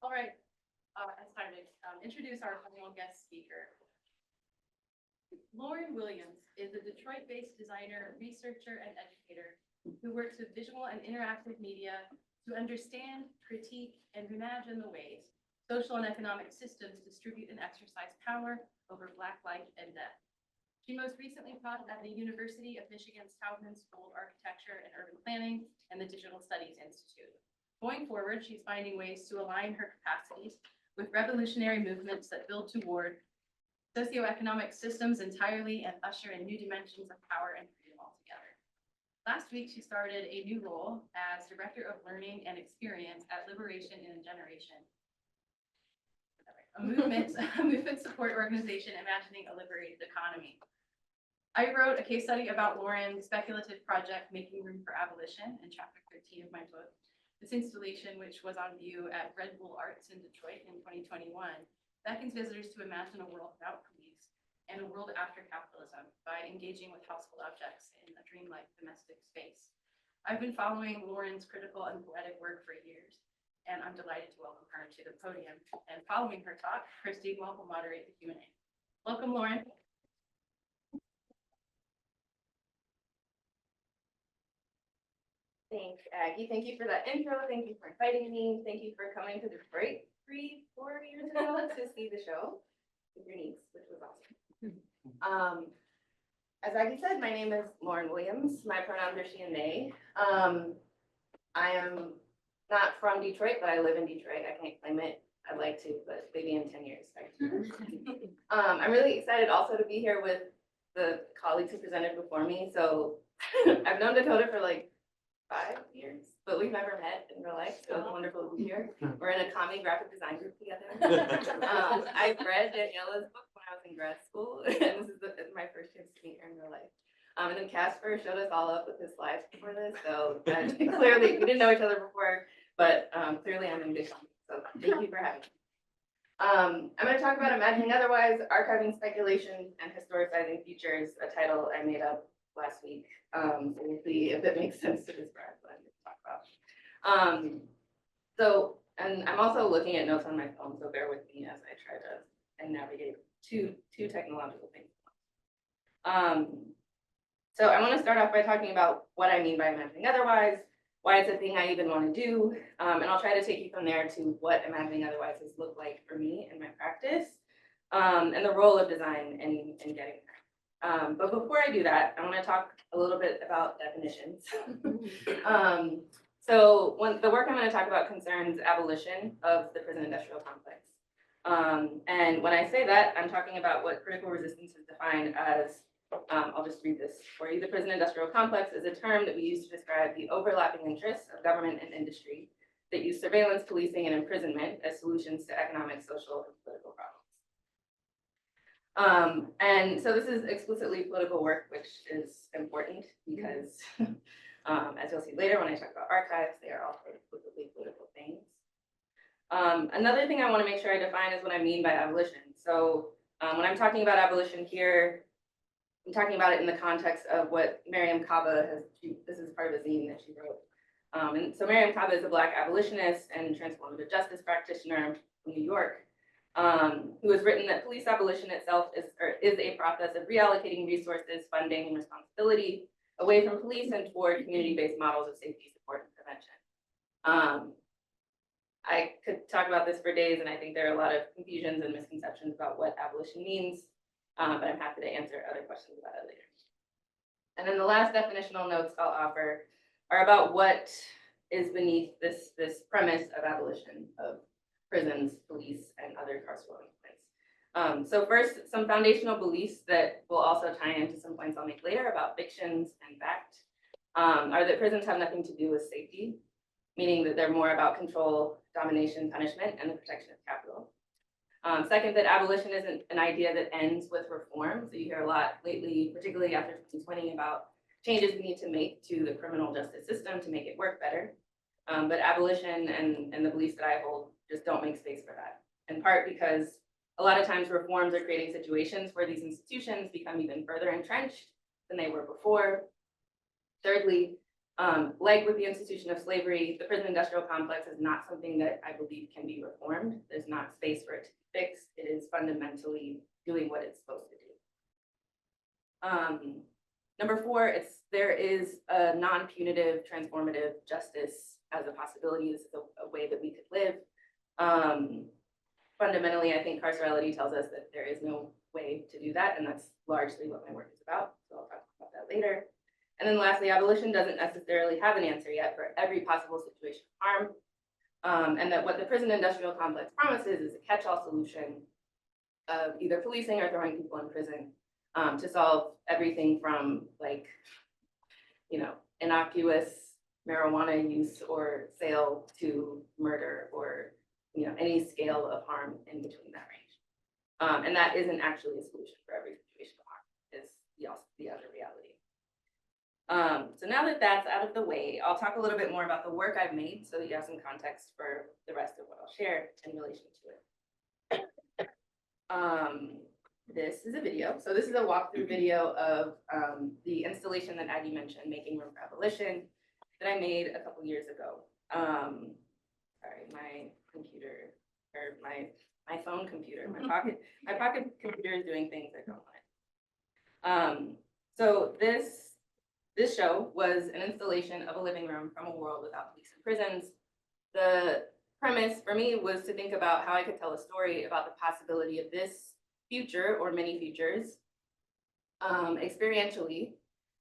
All right, it's time to introduce our final guest speaker. Lauren Williams is a Detroit-based designer, researcher, and educator who works with visual and interactive media to understand, critique, and imagine the ways social and economic systems distribute and exercise power over Black life and death. She most recently taught at the University of Michigan's Taubman School of Architecture and Urban Planning and the Digital Studies Institute. Going forward, she's finding ways to align her capacities with revolutionary movements that build toward socioeconomic systems entirely and usher in new dimensions of power and freedom altogether. Last week, she started a new role as Director of Learning and Experience at Liberation in a Generation, a movement support organization imagining a liberated economy. I wrote a case study about Lauren's speculative project, Making Room for Abolition, in chapter 13 of my book. This installation, which was on view at Red Bull Arts in Detroit in 2021, beckons visitors to imagine a world without police and a world after capitalism by engaging with household objects in a dreamlike domestic space. I've been following Lauren's critical and poetic work for years, and I'm delighted to welcome her to the podium. And following her talk, Christy will moderate the Q&A. Welcome, Lauren. Thanks, Aggie. Thank you for that intro. Thank you for inviting me. Thank you for coming to Detroit 4 years ago to see the show with your niece, which was awesome. As Aggie said, my name is Lauren Williams. My pronouns are she and they. I am not from Detroit, but I live in Detroit. I can't claim it. I'd like to, but maybe in 10 years. I'm really excited also to be here with the colleagues who presented before me. So I've known Dakota for like 5 years, but we've never met in real life, so it's wonderful to be here. We're in a common graphic design group together. I've read Daniela's book when I was in grad school, and this is my first chance to meet her in real life. And then Casper showed us all up with his slides before this, so clearly we didn't know each other before, but clearly I'm in vision, so thank you for having me. I'm going to talk about Imagining Otherwise, Archiving Speculation, and Historicizing Futures, a title I made up last week. We'll see if it makes sense to describe what I'm going to talk about. And I'm also looking at notes on my phone, so bear with me as I try to navigate two technological things. So I want to start off by talking about what I mean by imagining otherwise, why it's a thing I even want to do, and I'll try to take you from there to what imagining otherwise has looked like for me in my practice, and the role of design in getting there. But before I do that, I want to talk a little bit about definitions. So the work I'm going to talk about concerns abolition of the prison industrial complex. And when I say that, I'm talking about what critical resistance is defined as, I'll just read this for you. The prison industrial complex is a term that we use to describe the overlapping interests of government and industry that use surveillance, policing, and imprisonment as solutions to economic, social, and political problems. And so this is explicitly political work, which is important because, as you'll see later when I talk about archives, they are all explicitly political things. Another thing I want to make sure I define is what I mean by abolition. So when I'm talking about abolition here, I'm talking about it in the context of what Miriam Kaba has, this is part of a zine that she wrote. And so Miriam Kaba is a Black abolitionist and transformative justice practitioner from New York, who has written that police abolition itself is a process of reallocating resources, funding, and responsibility away from police and toward community-based models of safety, support, and prevention. I could talk about this for days, and I think there are a lot of confusions and misconceptions about what abolition means, but I'm happy to answer other questions about it later. And then the last definitional notes I'll offer are about what is beneath this premise of abolition of prisons, police, and other carceral implements. So first, some foundational beliefs that will also tie into some points I'll make later about fictions and fact are that prisons have nothing to do with safety, meaning that they're more about control, domination, punishment, and the protection of capital. Second, that abolition isn't an idea that ends with reform. So you hear a lot lately, particularly after 2020, about changes we need to make to the criminal justice system to make it work better. But abolition and the beliefs that I hold just don't make space for that. In part because a lot of times reforms are creating situations where these institutions become even further entrenched than they were before. Thirdly, Like with the institution of slavery, the prison industrial complex is not something that I believe can be reformed. There's not space for it to be fixed. It is fundamentally doing what it's supposed to do. Number four, there is a non-punitive transformative justice as a possibility. This is a way that we could live. Fundamentally, I think carcerality tells us that there is no way to do that, and that's largely what my work is about. So I'll talk about that later. And then lastly, abolition doesn't necessarily have an answer yet for every possible situation of harm. And that what the prison industrial complex promises is a catch-all solution of either policing or throwing people in prison to solve everything from like, innocuous marijuana use or sale to murder or, any scale of harm in between that range. And that isn't actually a solution for every situation of harm, is the other reality. So now that that's out of the way, I'll talk a little bit more about the work I've made so that you have some context for the rest of what I'll share in relation to it. This is a video. So this is a walkthrough video of the installation that Aggie mentioned, Making Room for Abolition, that I made a couple years ago. Sorry, my computer, or my phone computer, my pocket computer is doing things I don't want. So this show was an installation of a living room from a world without police and prisons. The premise for me was to think about how I could tell a story about the possibility of this future or many futures experientially,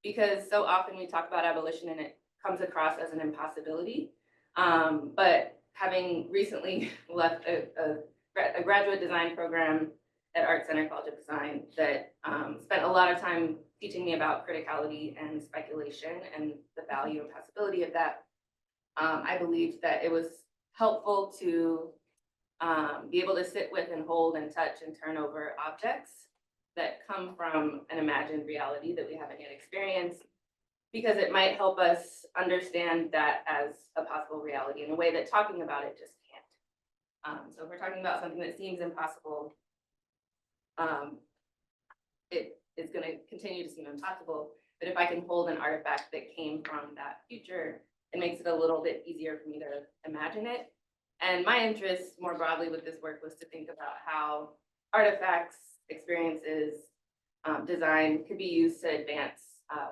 because so often we talk about abolition and it comes across as an impossibility. But having recently left a graduate design program at Art Center College of Design that spent a lot of time teaching me about criticality and speculation and the value and possibility of that, I believed that it was helpful to be able to sit with and hold and touch and turn over objects that come from an imagined reality that we haven't yet experienced, because it might help us understand that as a possible reality in a way that talking about it just can't. So if we're talking about something that seems impossible, it is going to continue to seem impossible. But if I can hold an artifact that came from that future, it makes it a little bit easier for me to imagine it. And my interest more broadly with this work was to think about how artifacts, experiences, design could be used to advance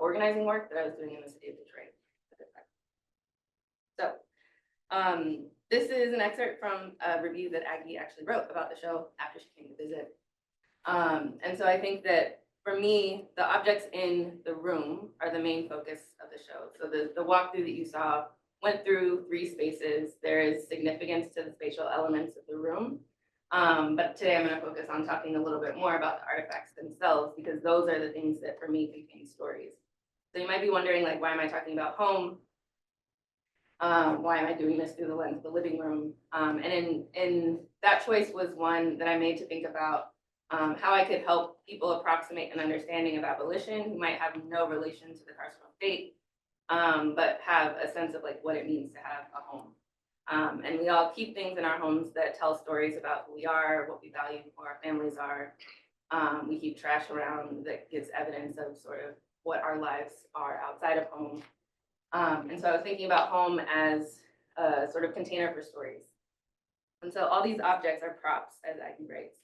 organizing work that I was doing in the city of Detroit at the time. So this is an excerpt from a review that Aggie actually wrote about the show after she came to visit. And so I think that for me, the objects in the room are the main focus of the show. So the walkthrough that you saw went through 3 spaces. There is significance to the spatial elements of the room. But today I'm going to focus on talking a little bit more about the artifacts themselves, because those are the things that for me contain stories. So you might be wondering, like, why am I talking about home? Why am I doing this through the lens of the living room? And in that choice was one that I made to think about how I could help people approximate an understanding of abolition who might have no relation to the carceral state, but have a sense of like what it means to have a home. And we all keep things in our homes that tell stories about who we are, what we value, who our families are. We keep trash around that gives evidence of sort of what our lives are outside of home. And so I was thinking about home as a sort of container for stories. And so all these objects are props, as Aggie writes,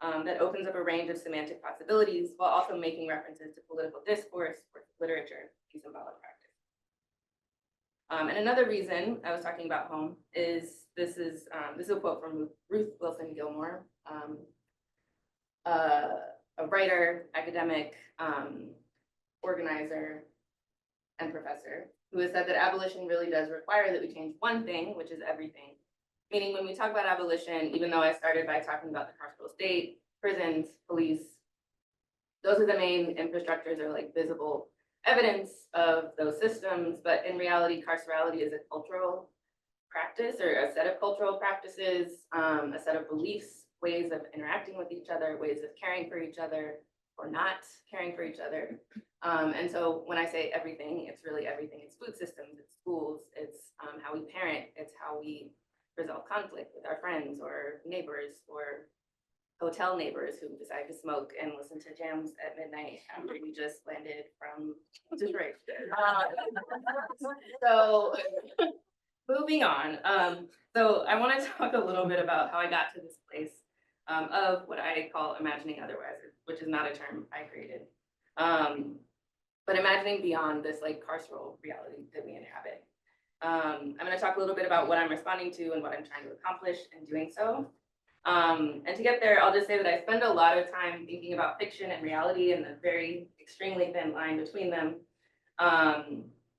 that opens up a range of semantic possibilities while also making references to political discourse, literature, and symbolic practice. And another reason I was talking about home is this is a quote from Ruth Wilson Gilmore, a writer, academic, organizer, and professor, who has said that abolition really does require that we change one thing, which is everything. Meaning when we talk about abolition, even though I started by talking about the carceral state, prisons, police, those are the main infrastructures or like visible evidence of those systems. But in reality, carcerality is a cultural practice or a set of cultural practices, a set of beliefs, ways of interacting with each other, ways of caring for each other or not caring for each other. And so when I say everything, it's really everything. It's food systems, it's schools, it's how we parent, it's how we resolve conflict with our friends or neighbors or hotel neighbors who decide to smoke and listen to jams at midnight after we just landed from Detroit. So moving on. So I want to talk a little bit about how I got to this place of what I call imagining otherwise, which is not a term I created. But imagining beyond this like carceral reality that we inhabit. I'm going to talk a little bit about what I'm responding to and what I'm trying to accomplish in doing so. And to get there, I'll just say that I spend a lot of time thinking about fiction and reality and the very extremely thin line between them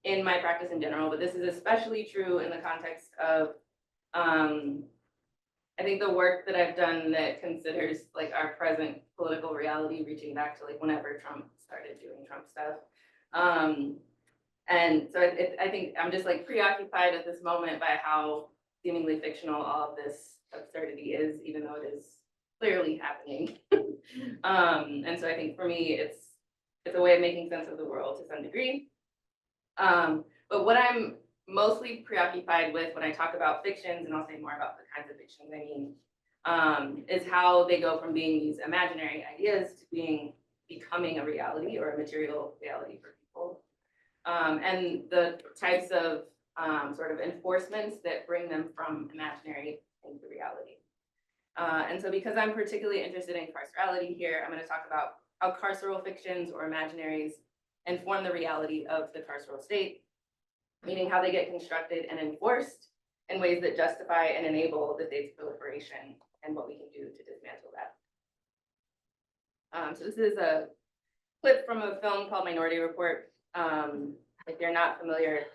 in my practice in general, but this is especially true in the context of, I think the work that I've done that considers like our present political reality reaching back to like whenever Trump started doing Trump stuff. And so I think I'm just like preoccupied at this moment by how seemingly fictional all of this absurdity is, even though it is clearly happening. And so I think for me, it's a way of making sense of the world to some degree. But what I'm mostly preoccupied with when I talk about fictions, and I'll say more about the kinds of fictions I mean, is how they go from being these imaginary ideas to becoming a reality or a material reality for people. And the types of sort of enforcements that bring them from imaginary into reality. And so because I'm particularly interested in carcerality here, I'm going to talk about how carceral fictions or imaginaries inform the reality of the carceral state, meaning how they get constructed and enforced in ways that justify and enable the state's proliferation and what we can do to dismantle that. So this is a clip from a film called Minority Report. If you're not familiar,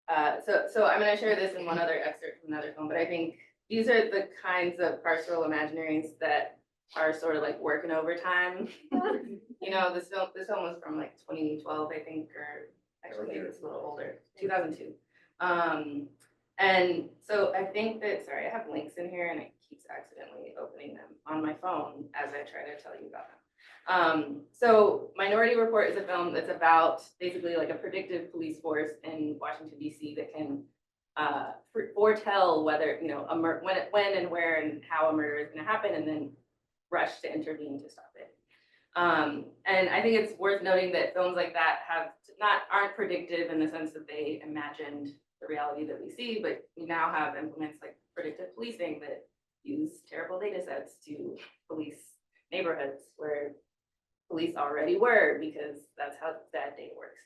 so I'm going to share this in one other excerpt from another film, but I think these are the kinds of carceral imaginaries that are sort of like working overtime. You know, this film was from like 2012, I think, or actually maybe it's a little older, 2002. And so I think that, sorry, I have links in here and it keeps accidentally opening them on my phone as I try to tell you about them. So Minority Report is a film that's about basically like a predictive police force in Washington, DC that can foretell whether, you know, when and where and how a murder is going to happen and then rush to intervene to stop it. And I think it's worth noting that films like that aren't predictive in the sense that they imagined the reality that we see, but we now have implements like predictive policing that use terrible data sets to police neighborhoods where police already were, because that's how that data works.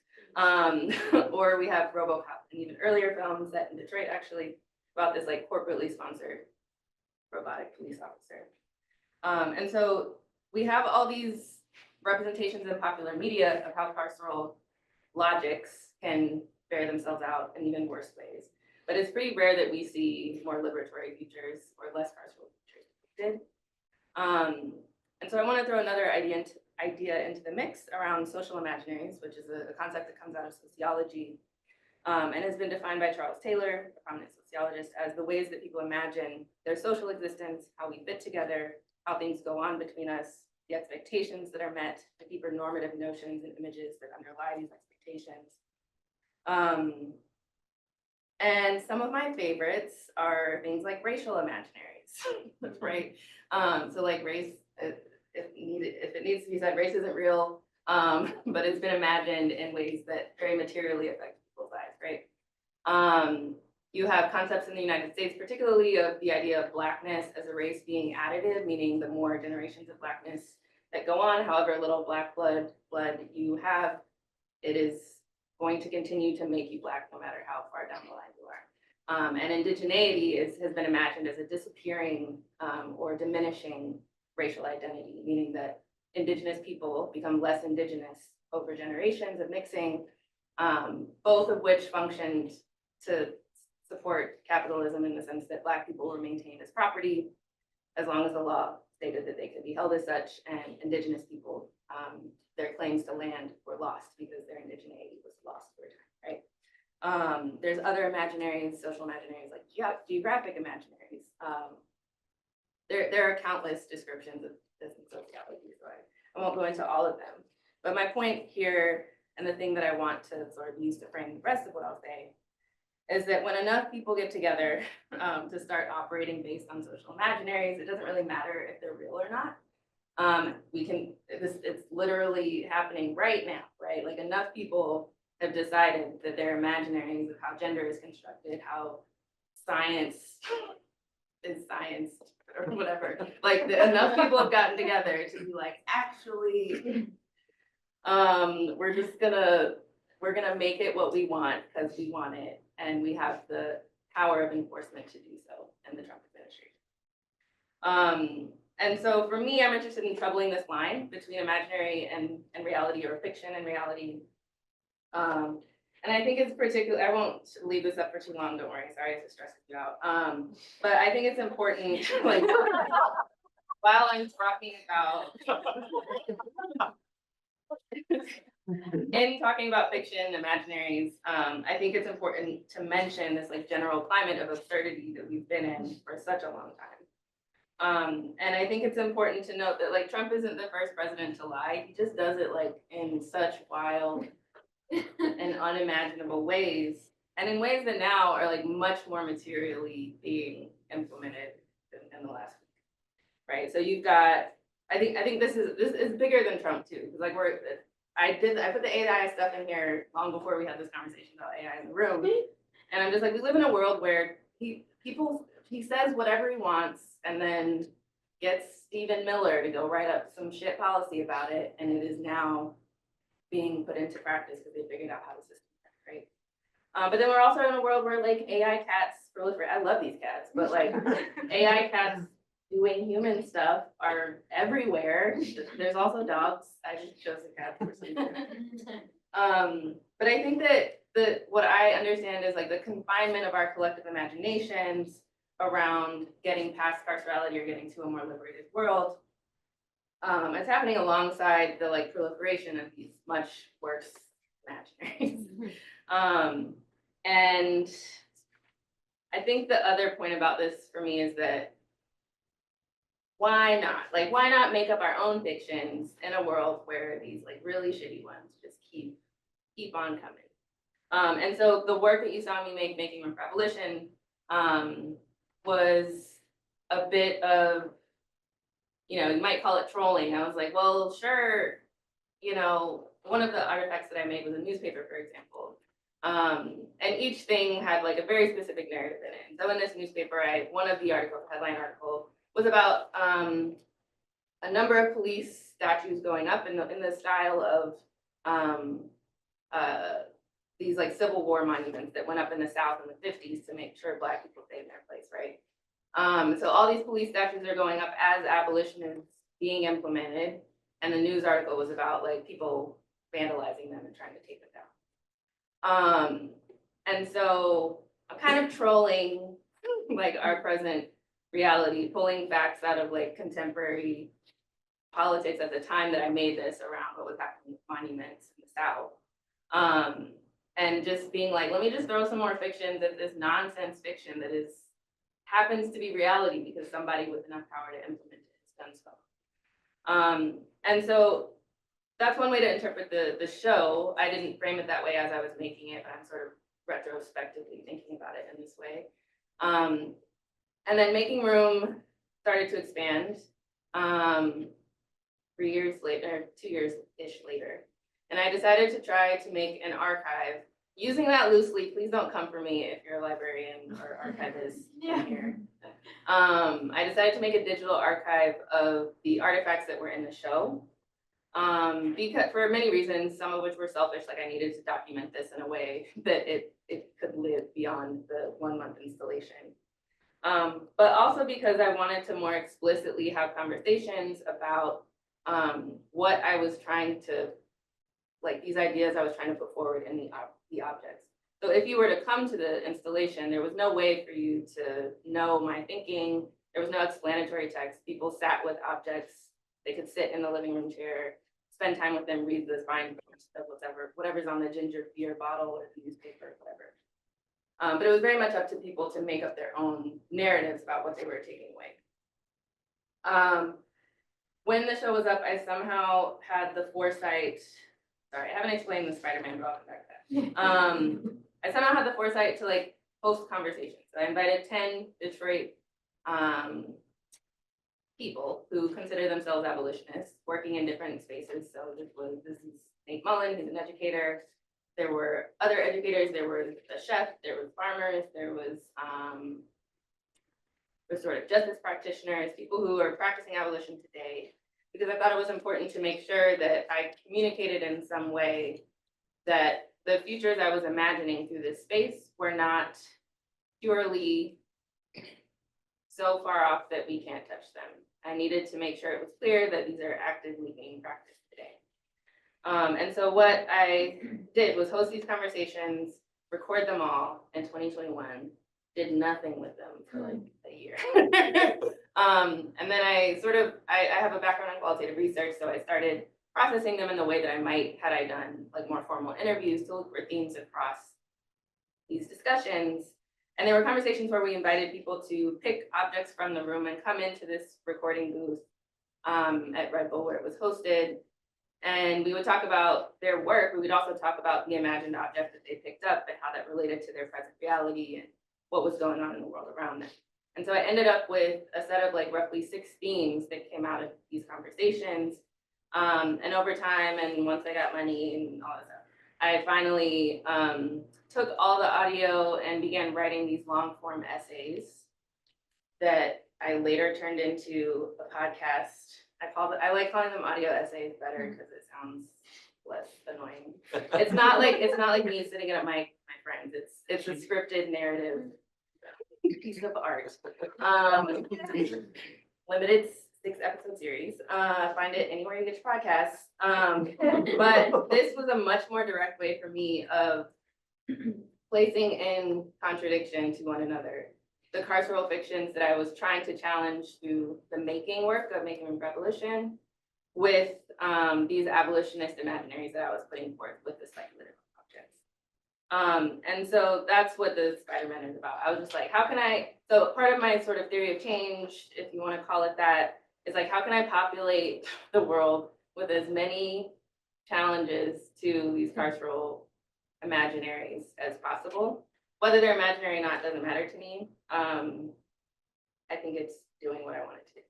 Or we have RoboCop, and even earlier films set in Detroit actually about this like corporately sponsored robotic police officer. And so we have all these representations in popular media of how carceral logics can bear themselves out in even worse ways. But it's pretty rare that we see more liberatory features or less carceral features depicted. And so I want to throw another idea into the mix around social imaginaries, which is a concept that comes out of sociology and has been defined by Charles Taylor, a prominent sociologist, as the ways that people imagine their social existence, how we fit together, how things go on between us, the expectations that are met, the deeper normative notions and images that underlie these expectations. And some of my favorites are things like racial imaginaries, right? So like race, if it needs to be said, race isn't real, but it's been imagined in ways that very materially affect people's lives, right? You have concepts in the United States, particularly of the idea of Blackness as a race being additive, meaning the more generations of Blackness that go on, however little Black blood you have, it is going to continue to make you Black no matter how far down the line you are. And indigeneity has been imagined as a disappearing or diminishing racial identity, meaning that indigenous people become less indigenous over generations of mixing, both of which functioned to support capitalism in the sense that Black people were maintained as property as long as the law stated that they could be held as such, and indigenous people, their claims to land were lost because their indigeneity was lost over time, right? There's other imaginaries, social imaginaries, like geographic imaginaries. There are countless descriptions of this in sociology, so I won't go into all of them. But my point here, and the thing that I want to sort of use to frame the rest of what I'll say, is that when enough people get together to start operating based on social imaginaries, it doesn't really matter if they're real or not. It's literally happening right now, right? Like enough people have decided that their imaginaries of how gender is constructed, how science is science or whatever. Like enough people have gotten together to be like, actually, we're gonna make it what we want because we want it, and we have the power of enforcement to do so in the Trump administration. And so for me, I'm interested in troubling this line between imaginary and reality, or fiction and reality. And I think it's particular, I won't leave this up for too long, don't worry, sorry if it stresses you out. But I think it's important, like, while I'm talking about, in talking about fiction, imaginaries, I think it's important to mention this like general climate of absurdity that we've been in for such a long time. And I think it's important to note that like Trump isn't the first president to lie. He just does it like in such wild and unimaginable ways, and in ways that now are like much more materially being implemented in the last week, right? So you've got, I think this is bigger than Trump too, because like I put the AI stuff in here long before we had this conversation about AI in the room, and I'm just like, we live in a world where he says whatever he wants, and then gets Stephen Miller to go write up some shit policy about it, and it is now being put into practice because they figured out how the system works, right? But then we're also in a world where like AI cats proliferate. I love these cats, but like AI cats doing human stuff are everywhere. There's also dogs. I just chose a cat for some reason. But I think that what I understand is like the confinement of our collective imaginations around getting past carcerality or getting to a more liberated world. It's happening alongside the like proliferation of these much worse imaginaries. And I think the other point about this for me is that why not? Like, why not make up our own fictions in a world where these like really shitty ones just keep on coming? And so the work that you saw me making room for abolition was a bit of, you know, you might call it trolling. I was like, well, sure, you know, one of the artifacts that I made was a newspaper, for example. And each thing had like a very specific narrative in it. And so in this newspaper, one of the articles, headline article, was about a number of police statues going up in the style of these like Civil War monuments that went up in the South in the 50s to make sure Black people stayed in their place, right? So all these police statues are going up as abolition is being implemented, and the news article was about like people vandalizing them and trying to take them down. And so I'm kind of trolling like our present reality, pulling facts out of like contemporary politics at the time that I made this around what was happening with monuments in the South. And just being like, let me just throw some more fictions at this nonsense fiction that happens to be reality because somebody with enough power to implement it has done so. And so that's one way to interpret the show. I didn't frame it that way as I was making it, but I'm sort of retrospectively thinking about it in this way. And then Making Room started to expand 3 years later, 2 years-ish later. And I decided to try to make an archive. Using that loosely, please don't come for me if you're a librarian or archivist here. I decided to make a digital archive of the artifacts that were in the show. Because for many reasons, some of which were selfish, like I needed to document this in a way that it could live beyond the 1 month installation. But also because I wanted to more explicitly have conversations about what I was trying to, like these ideas I was trying to put forward in the objects. So if you were to come to the installation, there was no way for you to know my thinking. There was no explanatory text. People sat with objects. They could sit in the living room chair, spend time with them, read the fine print of whatever's on the ginger beer bottle or the newspaper, whatever. But it was very much up to people to make up their own narratives about what they were taking away. When the show was up, I somehow had the foresight. Sorry, I haven't explained the Spider-Man, but I'll come back to that. I somehow had the foresight to like host conversations. So I invited 10 Detroit people who consider themselves abolitionists working in different spaces. So this is Nate Mullen, who's an educator. There were other educators, there was a chef, there was farmers, there was restorative justice practitioners, people who are practicing abolition today, because I thought it was important to make sure that I communicated in some way that the futures I was imagining through this space were not purely so far off that we can't touch them. I needed to make sure it was clear that these are actively being practiced today. And so what I did was host these conversations, record them all in 2021, did nothing with them for like a year. And then I have a background in qualitative research, so I started processing them in the way that I might had I done like more formal interviews to look for themes across these discussions. And there were conversations where we invited people to pick objects from the room and come into this recording booth at Red Bull where it was hosted. And we would talk about their work. We would also talk about the imagined object that they picked up and how that related to their present reality and what was going on in the world around them. And so I ended up with a set of like roughly 6 themes that came out of these conversations. And over time, and once I got money and all that stuff, I finally took all the audio and began writing these long form essays that I later turned into a podcast. I like calling them audio essays better because it sounds less annoying. It's not like me sitting at my friends. It's a scripted narrative piece of art. Limited 6-episode series. Find it anywhere you get your podcasts. But this was a much more direct way for me of placing in contradiction to one another the carceral fictions that I was trying to challenge through the making work of Making Revolution with these abolitionist imaginaries that I was putting forth with the speculative objects. And so that's what the Spider-Man is about. I was just like, so part of my sort of theory of change, if you want to call it that, is like, how can I populate the world with as many challenges to these carceral imaginaries as possible? Whether they're imaginary or not doesn't matter to me. I think it's doing what I want it to do.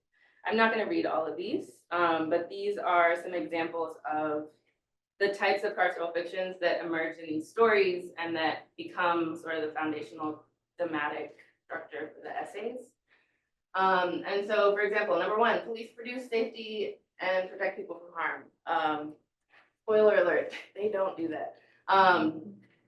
I'm not going to read all of these, but these are some examples of the types of carceral fictions that emerge in these stories and that become sort of the foundational thematic structure for the essays. And so, for example, number 1, police produce safety and protect people from harm. Spoiler alert, they don't do that.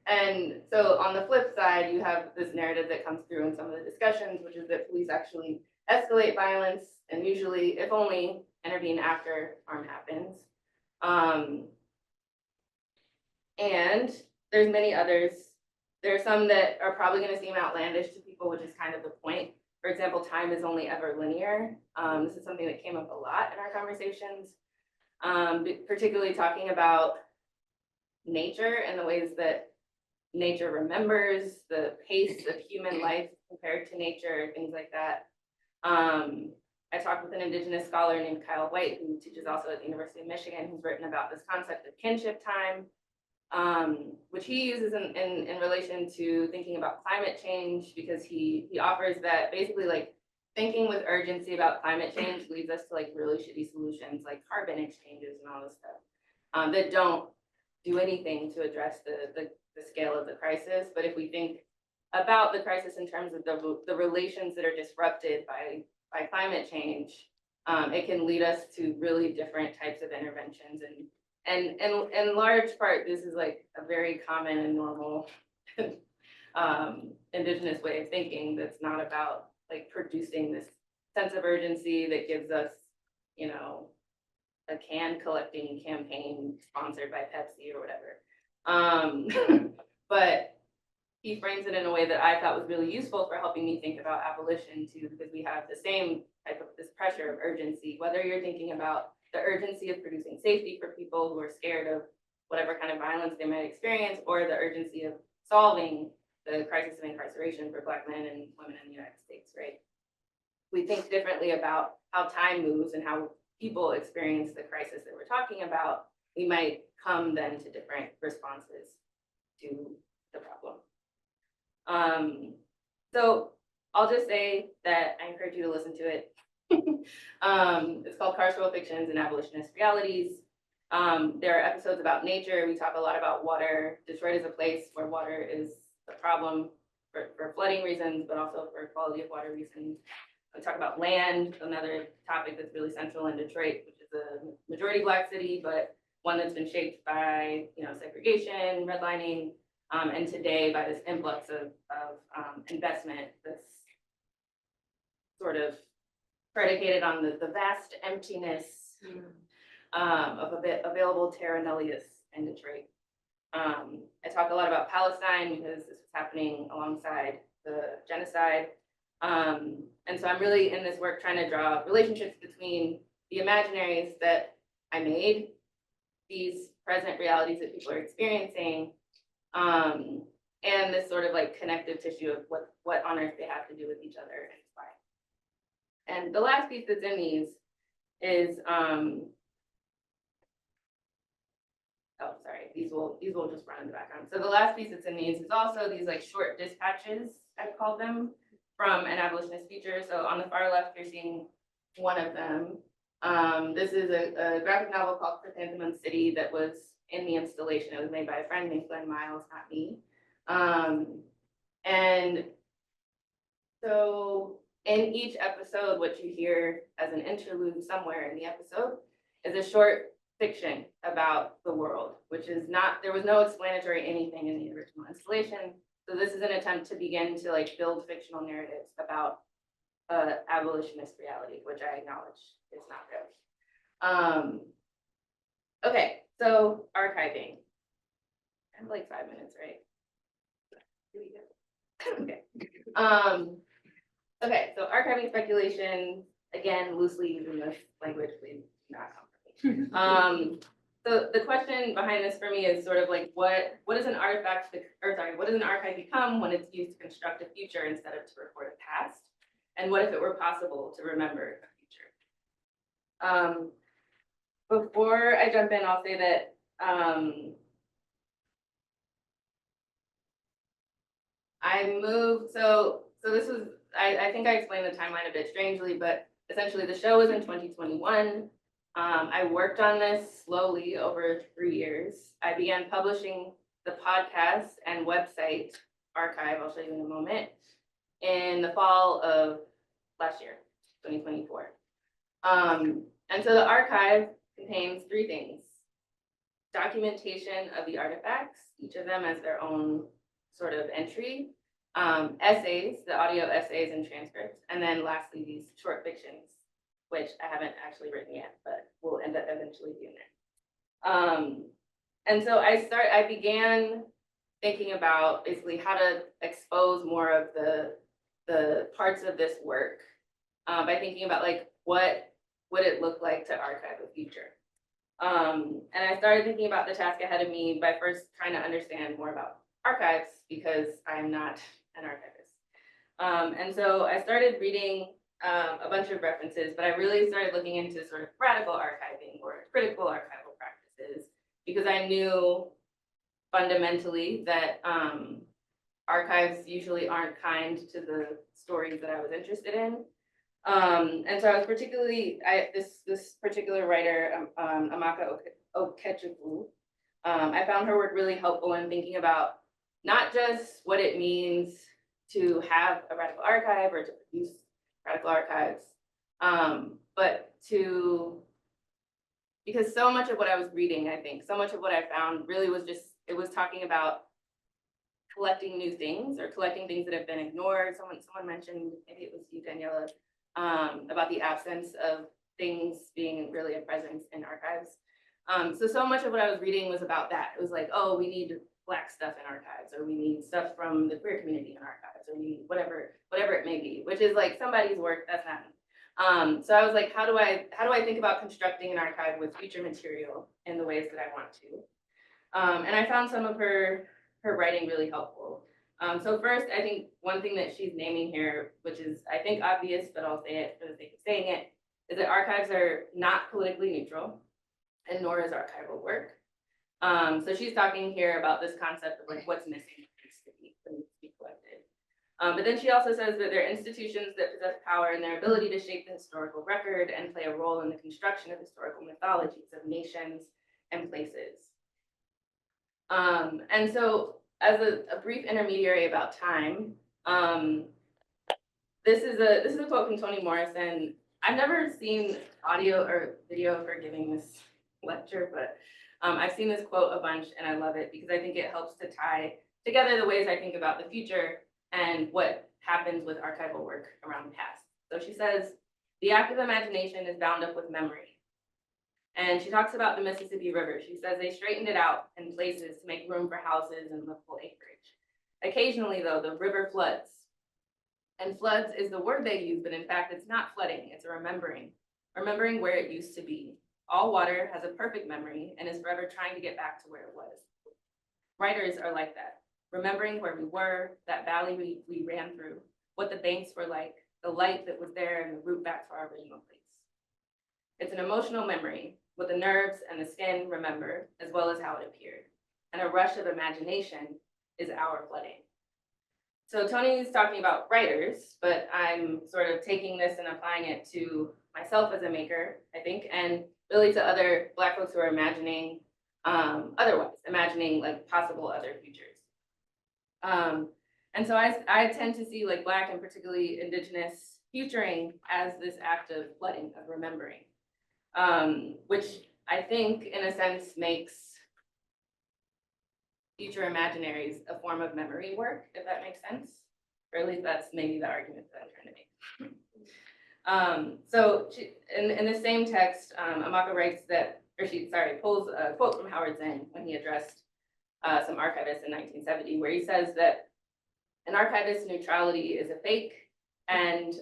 And so on the flip side, you have this narrative that comes through in some of the discussions, which is that police actually escalate violence and usually, if only, intervene after harm happens. And there's many others. There are some that are probably going to seem outlandish to people, which is kind of the point. For example, time is only ever linear. This is something that came up a lot in our conversations, particularly talking about nature and the ways that nature remembers, the pace of human life compared to nature, things like that. I talked with an Indigenous scholar named Kyle White, who teaches also at the University of Michigan, who's written about this concept of kinship time, which he uses in relation to thinking about climate change, because he offers that basically like thinking with urgency about climate change leads us to like really shitty solutions like carbon exchanges and all this stuff that don't do anything to address the scale of the crisis. But if we think about the crisis in terms of the relations that are disrupted by climate change, it can lead us to really different types of interventions. And in large part, this is like a very common and normal Indigenous way of thinking that's not about like producing this sense of urgency that gives us, you know, a can collecting campaign sponsored by Pepsi or whatever. But he frames it in a way that I thought was really useful for helping me think about abolition too, because we have the same type of this pressure of urgency, whether you're thinking about the urgency of producing safety for people who are scared of whatever kind of violence they might experience, or the urgency of solving the crisis of incarceration for Black men and women in the United States, right? We think differently about how time moves and how people experience the crisis that we're talking about. We might come then to different responses to the problem. So I'll just say that I encourage you to listen to it. It's called Carceral Fictions and Abolitionist Realities. There are episodes about nature. We talk a lot about water. Detroit is a place where water is a problem for flooding reasons, but also for quality of water reasons. We talk about land, another topic that's really central in Detroit, which is a majority Black city, but one that's been shaped by, segregation, redlining, and today by this influx of investment that's sort of predicated on the vast emptiness of available terra nullius in Detroit. I talk a lot about Palestine because this was happening alongside the genocide. And so I'm really in this work trying to draw relationships between the imaginaries that I made, these present realities that people are experiencing, and this sort of like connective tissue of what on earth they have to do with each other and why. And the last piece that's in these is, these will just run in the background. So the last piece that's in these is also these like short dispatches, I've called them, from an abolitionist feature. So on the far left, you're seeing one of them. This is a graphic novel called Chrysanthemum City that was in the installation. It was made by a friend named Glenn Miles, not me. And so in each episode, what you hear as an interlude somewhere in the episode is a short fiction about the world, which is not, there was no explanatory anything in the original installation. So this is an attempt to begin to like build fictional narratives about abolitionist reality, which I acknowledge is not real. Okay, so archiving. I have like 5 minutes, right? Okay. Okay, so archiving speculation, again, loosely using this language, please not comfortable. So the question behind this for me is sort of like what does an artifact, what does an archive become when it's used to construct a future instead of to record a past? And what if it were possible to remember a future? Before I jump in, I'll say that I moved, so this was, I think I explained the timeline a bit strangely, but essentially the show was in 2021. I worked on this slowly over 3 years. I began publishing the podcast and website archive, I'll show you in a moment, in the fall of last year, 2024. And so the archive contains 3 things: documentation of the artifacts, each of them has their own sort of entry, essays, the audio essays and transcripts, and then lastly, these short fictions, which I haven't actually written yet, but will end up eventually doing it. And so I began thinking about basically how to expose more of the parts of this work by thinking about like what would it look like to archive a future. And I started thinking about the task ahead of me by first trying to understand more about archives because I'm not an archivist. And so I started reading a bunch of references, but I really started looking into sort of radical archiving or critical archival practices because I knew fundamentally that archives usually aren't kind to the stories that I was interested in. And so I was particularly, this particular writer, Amaka Okechukwu, I found her work really helpful in thinking about not just what it means to have a radical archive or to produce radical archives, but because so much of what I was reading, I think, so much of what I found really was just, it was talking about collecting new things or collecting things that have been ignored. Someone mentioned, maybe it was you, Daniela, about the absence of things being really a presence in archives. So much of what I was reading was about that. It was like, oh, we need Black stuff in archives, or we need stuff from the queer community in archives, or we need whatever it may be, which is like somebody's work, that's not me. So I was like, how do I think about constructing an archive with future material in the ways that I want to? And I found some of her writing really helpful. So first, I think one thing that she's naming here, which is I think obvious, but I'll say it for the sake of saying it, is that archives are not politically neutral, and nor is archival work. So she's talking here about this concept of like what's missing that needs to be collected. But then she also says that they're institutions that possess power in their ability to shape the historical record and play a role in the construction of historical mythologies of nations and places. And so as a brief intermediary about time, this is a quote from Toni Morrison. I've never seen audio or video of her giving this lecture, but I've seen this quote a bunch and I love it because I think it helps to tie together the ways I think about the future and what happens with archival work around the past. So she says, the active imagination is bound up with memory. And she talks about the Mississippi River. She says they straightened it out in places to make room for houses and livable acreage. Occasionally, though, the river floods. And floods is the word they use, but in fact, it's not flooding, it's a remembering where it used to be. All water has a perfect memory and is forever trying to get back to where it was. Writers are like that, remembering where we were, that valley we ran through, what the banks were like, the light that was there, and the route back to our original place. It's an emotional memory, what the nerves and the skin remember, as well as how it appeared. And a rush of imagination is our flooding. So Tony's talking about writers, but I'm sort of taking this and applying it to myself as a maker, I think, and really to other Black folks who are imagining otherwise, imagining like possible other futures. And so I tend to see like Black and particularly Indigenous futuring as this act of flooding, of remembering, which I think in a sense makes future imaginaries a form of memory work, if that makes sense. Or at least that's maybe the argument that I'm trying to make. So in the same text, Amaka writes that, pulls a quote from Howard Zinn when he addressed some archivists in 1970, where he says that an archivist's neutrality is a fake, and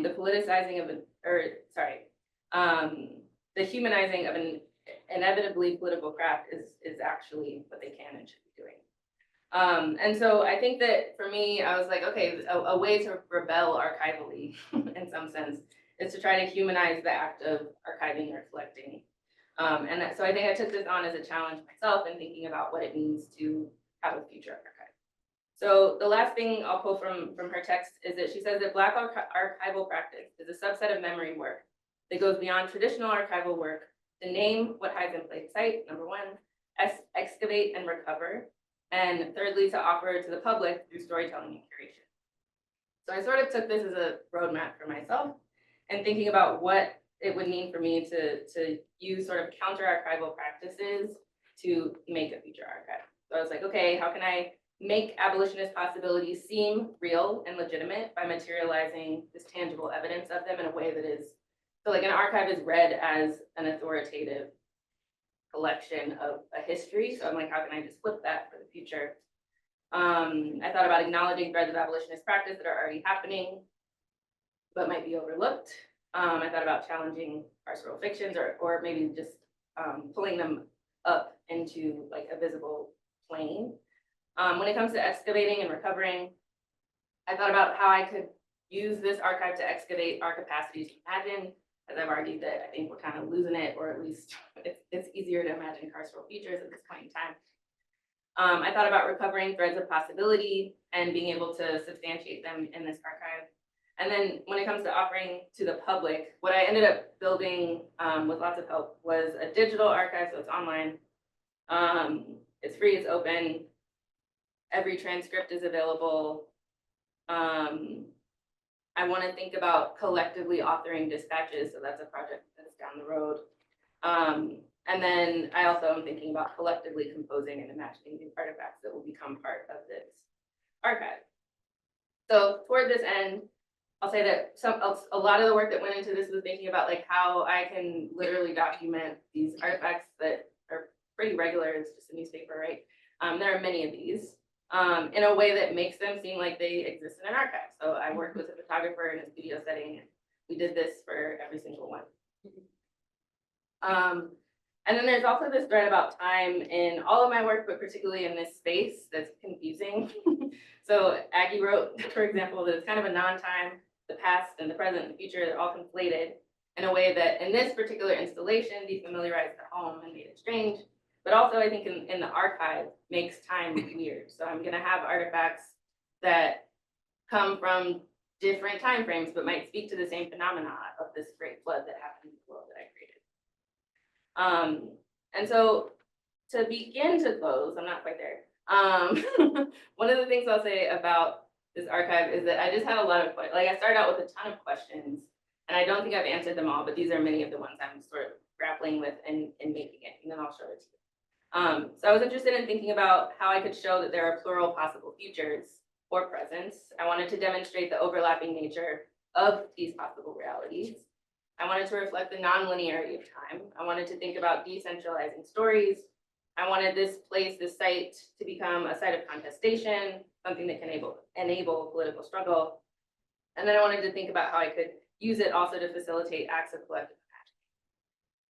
the politicizing of the humanizing of an inevitably political craft is actually what they can and should be doing. And so I think that for me, I was like, okay, a way to rebel archivally in some sense is to try to humanize the act of archiving or collecting. So I think I took this on as a challenge myself in thinking about what it means to have a future archive. So the last thing I'll pull from her text is that she says that Black archival practice is a subset of memory work that goes beyond traditional archival work to name what hides in plain sight, number one, excavate and recover, and thirdly, to offer to the public through storytelling and curation. So I sort of took this as a roadmap for myself and thinking about what it would mean for me to use sort of counter-archival practices to make a future archive. So I was like, okay, how can I make abolitionist possibilities seem real and legitimate by materializing this tangible evidence of them in a way that is, so like an archive is read as an authoritative collection of a history. So I'm like, how can I just flip that for the future? I thought about acknowledging threads of abolitionist practice that are already happening, but might be overlooked. I thought about challenging carceral fictions or maybe just pulling them up into like a visible plane. When it comes to excavating and recovering, I thought about how I could use this archive to excavate our capacities to imagine, as I've argued that I think we're kind of losing it, or at least it's easier to imagine carceral futures at this point in time. I thought about recovering threads of possibility and being able to substantiate them in this archive. And then when it comes to offering to the public, what I ended up building with lots of help was a digital archive, so it's online. It's free, it's open. Every transcript is available. I want to think about collectively authoring dispatches, so that's a project that's down the road. And then I also am thinking about collectively composing and imagining new artifacts that will become part of this archive. So toward this end, I'll say that a lot of the work that went into this was thinking about like how I can literally document these artifacts that are pretty regular. It's just a newspaper, right? There are many of these in a way that makes them seem like they exist in an archive. So I worked with a photographer in a studio setting, and we did this for every single one. And then there's also this thread about time in all of my work, but particularly in this space that's confusing. So Aggie wrote, for example, that it's kind of a non-time, the past and the present and the future, they're all conflated in a way that in this particular installation defamiliarized the home and made it strange, but also I think in the archive makes time weird. So I'm gonna have artifacts that come from different timeframes, but might speak to the same phenomena of this great flood that happened in the world that I created. And so to begin to close, I'm not quite there. One of the things I'll say about this archive is that I just had a lot of, like, I started out with a ton of questions, and I don't think I've answered them all, but these are many of the ones I'm sort of grappling with in making it, and then I'll show it to you. So I was interested in thinking about how I could show that there are plural possible futures or presents. I wanted to demonstrate the overlapping nature of these possible realities. I wanted to reflect the non-linearity of time. I wanted to think about decentralizing stories. I wanted this place, this site, to become a site of contestation, something that can enable political struggle. And then I wanted to think about how I could use it also to facilitate acts of collective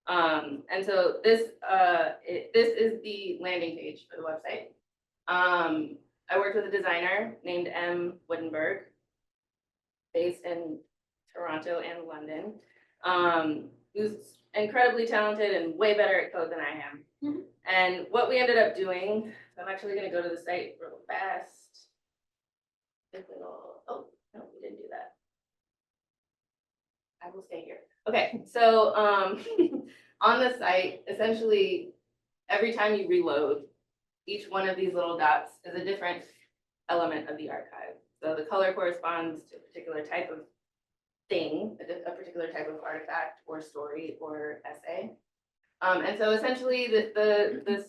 imagining. And so this is the landing page for the website. I worked with a designer named M. Woodenberg, based in Toronto and London, who's incredibly talented and way better at code than I am. Mm-hmm. And what we ended up doing, so I'm actually going to go to the site real fast. Oh, no, we didn't do that. I will stay here. Okay, so on the site, essentially, every time you reload, each one of these little dots is a different element of the archive. So the color corresponds to a particular type of thing, a particular type of artifact or story or essay. And so essentially the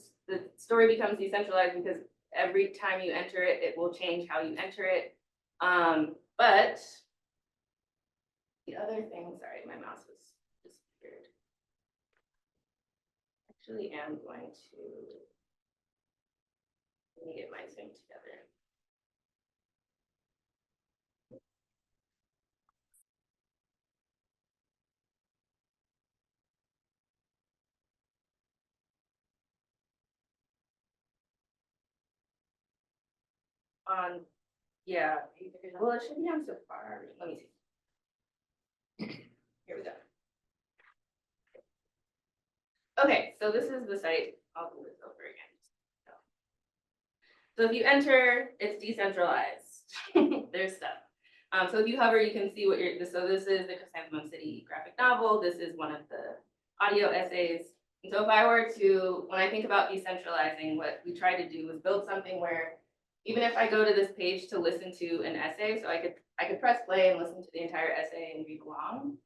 story becomes decentralized because every time you enter it, it will change how you enter it. But the other thing, sorry, my mouse was disappeared. Actually am going to, let me get my thing together. Yeah, well, it should be on Safari. Let me see. Here we go. Okay, so this is the site. I'll do this over again. So if you enter, it's decentralized. There's stuff. So if you hover, you can see what so this is the Chrysanthemum City graphic novel. This is one of the audio essays. And so if I were to, when I think about decentralizing, what we try to do is build something where even if I go to this page to listen to an essay, so I could press play and listen to the entire essay and read along.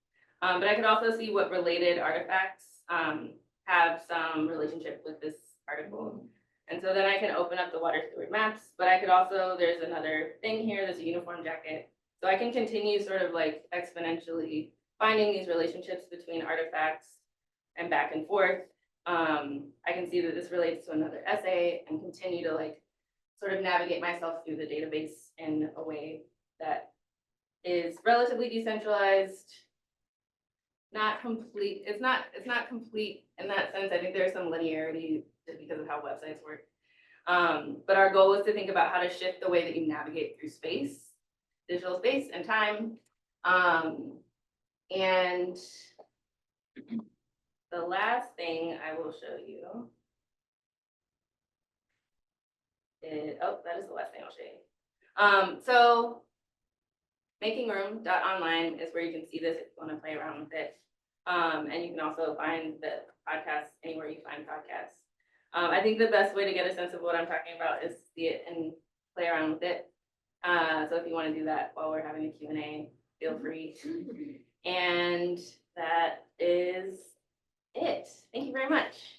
But I could also see what related artifacts have some relationship with this article. And so then I can open up the water steward maps, but I could also, there's another thing here, there's a uniform jacket. So I can continue sort of like exponentially finding these relationships between artifacts and back and forth. I can see that this relates to another essay and continue to like sort of navigate myself through the database in a way that is relatively decentralized, not complete. It's not complete in that sense. I think there's some linearity just because of how websites work. But our goal is to think about how to shift the way that you navigate through space, digital space and time. And the last thing I will show you is, oh, that is the last thing I'll show you. So makingroom.online is where you can see this if you want to play around with it. And you can also find the podcast anywhere you find podcasts. I think the best way to get a sense of what I'm talking about is see it and play around with it. So if you want to do that while we're having the Q&A, feel free. And that is it. Thank you very much.